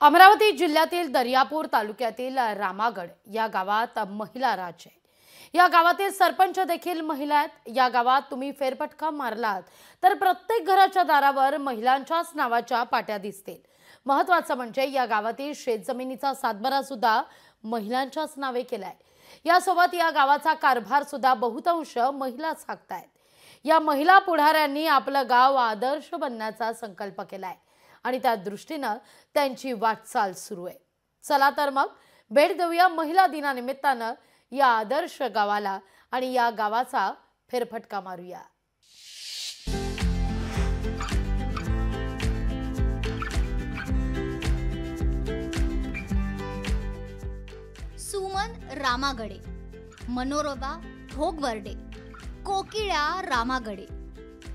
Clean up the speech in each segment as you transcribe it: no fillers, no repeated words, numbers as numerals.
अमरावती जिल्ह्यातील दर्यापूर तालुक्यातील रामागड या गावात महिला राज आहे। या गावातील सरपंच देखील महिला आहेत। या गावात तुम्ही फेरफटका मारलात तर प्रत्येक घराच्या दारावर महिलांच्याच नावाच्या पाट्या दिसतील। महत्त्वाचं म्हणजे या गावातील शेतजमिनीचा सातबारा सुद्धा महिलांच्याच नावे केलाय। यासोबत या गावाचा कारभार सुद्धा बहुतांश महिलाच हाकतायत। या महिला पुढाऱ्यांनी आपलं गाव आदर्श बनण्याचा संकल्प केलाय आणि त्या दृष्टीने त्यांची वाटचाल सुरू आहे। चला तर मग भेट देऊया महिला दिनानिमित्ताने या आदर्श गावाला आणि या गावाचा फेरफटका मारूया। सुमन रामागडे, मनोरमा ठोकवर्डे, कोकिळा रामागडे।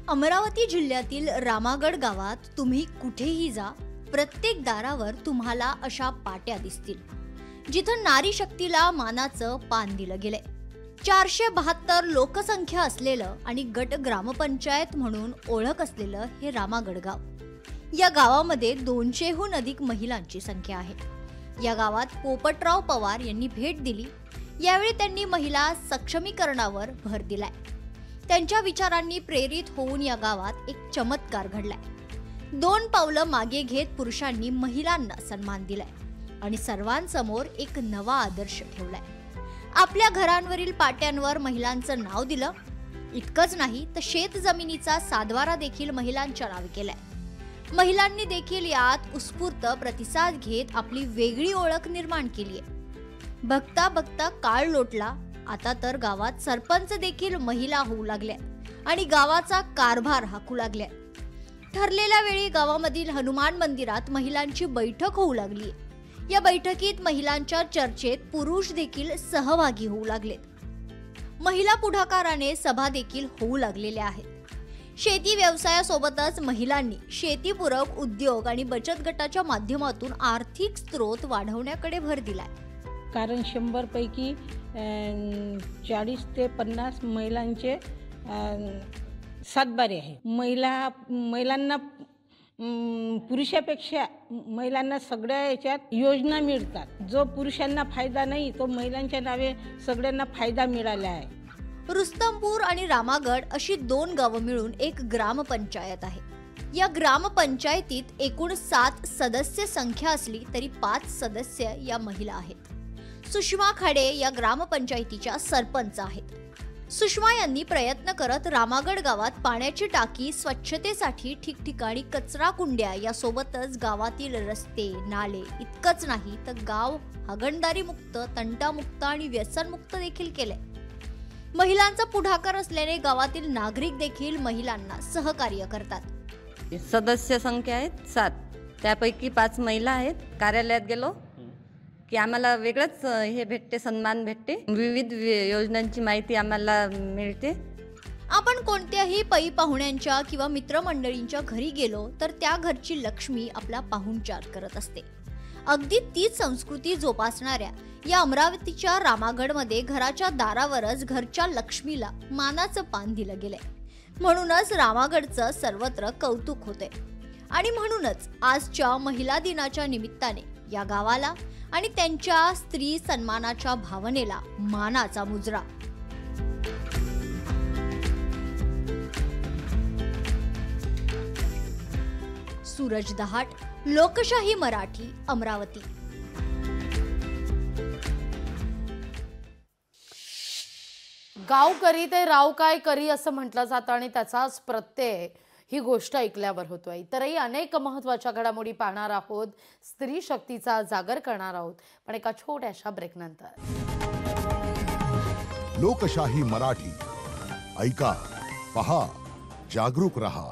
अमरावती जिल्ह्यातील रामागड गावात तुम्ही कुठेही जा, प्रत्येक दारावर तुम्हाला अशा पाट्या दिसतील जिथं नारी शक्तीला मानाचं पान दिलं गेलंय। 472 लोकसंख्या असलेलं आणि गट ग्रामपंचायत म्हणून ओळख असलेलं हे रामागड गाव। या गावामध्ये 200हून अधिक महिलांची संख्या आहे। या गावात पोपटराव पवार यांनी भेट दिली। यावेळी त्यांनी महिला सक्षमीकरणावर भर दिलाय। त्यांच्या विचारांनी प्रेरित होऊन या गावात एक चमत्कार घडलाय। 2 पावलं मागे घेत पुरुषांनी महिलांना सन्मान दिलाय आणि सर्वांसमोर एक नवा आदर्श ठेवलाय। आपल्या घरांवरील पाट्यांवर महिलांचं नाव दिलं। इतकंच नाही तर शेत जमिनीचा सातबारा देखील महिलांच्या नावे केलाय। महिलांनी देखील यात उत्स्फूर्त प्रतिसाद घेत आपली वेगळी ओळख निर्माण केली आहे। बघता बघता काळ लोटला। आता तर गावात सरपंच देखील महिला होऊ लागल्या आणि गावाचा कारभार हाकू लागल्या। ठरलेल्या वेळी गावामधील हनुमान मंदिरात महिलांची बैठक होऊ लागली। या बैठकीत महिलांच्या चर्चेत पुरुष देखील सहभागी होऊ लागलेत। महिला पुढाकाराने सभा देखील होऊ लागलेल्या आहेत। शेती व्यवसायासोबतच महिलांनी शेतीपूरक उद्योग आणि बचत गटाच्या माध्यमातून आर्थिक स्रोत वाढवण्याकडे भर दिलाय। कारण 100 पैकी 40 ते 50 महिलांचे सातबारे आहे। महिलांना पुरुषापेक्षा महिलांना सगळ्या याच्यात योजना मिळतात। जो पुरुषांना फायदा नाही तो महिलांच्या नावे सगळ्यांना फायदा मिळाला आहे। रुस्तमपूर आणि रामागड अशी 2 गावं मिळून एक ग्रामपंचायत आहे। या ग्रामपंचायतीत एकूण 7 सदस्य संख्या असली तरी 5 सदस्य या महिला आहेत। सुषमा खाडे या ग्रामपंचायतीच्या सरपंच आहेत। सुषमा यांनी प्रयत्न करत रामागड गावात पाण्याची टाकी, स्वच्छतेसाठी ठिकठिकाणी कचरा कुंड्या, यासोबतच गावातील रस्ते, नाले इतकंच नाही तर गाव हागणदारी मुक्त, तंटामुक्त आणि व्यसनमुक्त देखील केले। महिलांचा पुढाकार असल्याने गावातील नागरिक देखील महिलांना सहकार्य करतात। सदस्य संख्या आहेत 7, त्यापैकी 5 महिला आहेत। कार्यालयात गेलो की आम्हाला वेगळंच हे भेटते, सन्मान भेटते। विविध योजनांची माहिती आम्हाला मिळते। आपण कोणत्याही पै पाहुण्यांच्या किंवा मित्रमंडळींच्या घरी गेलो तर त्या घरची लक्ष्मी आपला पाहुणचार करत असते। अगदी तीच संस्कृती जोपासणाऱ्या या अमरावतीच्या रामागडमध्ये घराच्या दारावरच घरच्या लक्ष्मीला मानाचं पान दिलं गेलंय। म्हणूनच रामागडचं सर्वत्र कौतुक होते आणि म्हणूनच आजच्या महिला दिनाच्या निमित्ताने या गावाला आणि त्यांच्या स्त्री सन्मानाच्या भावनेला मानाचा मुजरा। सूरज दहाट, लोकशाही मराठी, अमरावती। गाव करी ते राव काय करी असं म्हटलं जातं आणि त्याचाच प्रत्यय ही गोष्ट ऐकल्यावर होतोय। इतरही अनेक महत्त्वाच्या घडामोडी पाहणार आहोत, स्त्री शक्तीचा जागर करणार आहोत, पण एका छोट्याशा ब्रेक नंतर। लोकशाही मराठी ऐका, पहा, जागरूक रहा।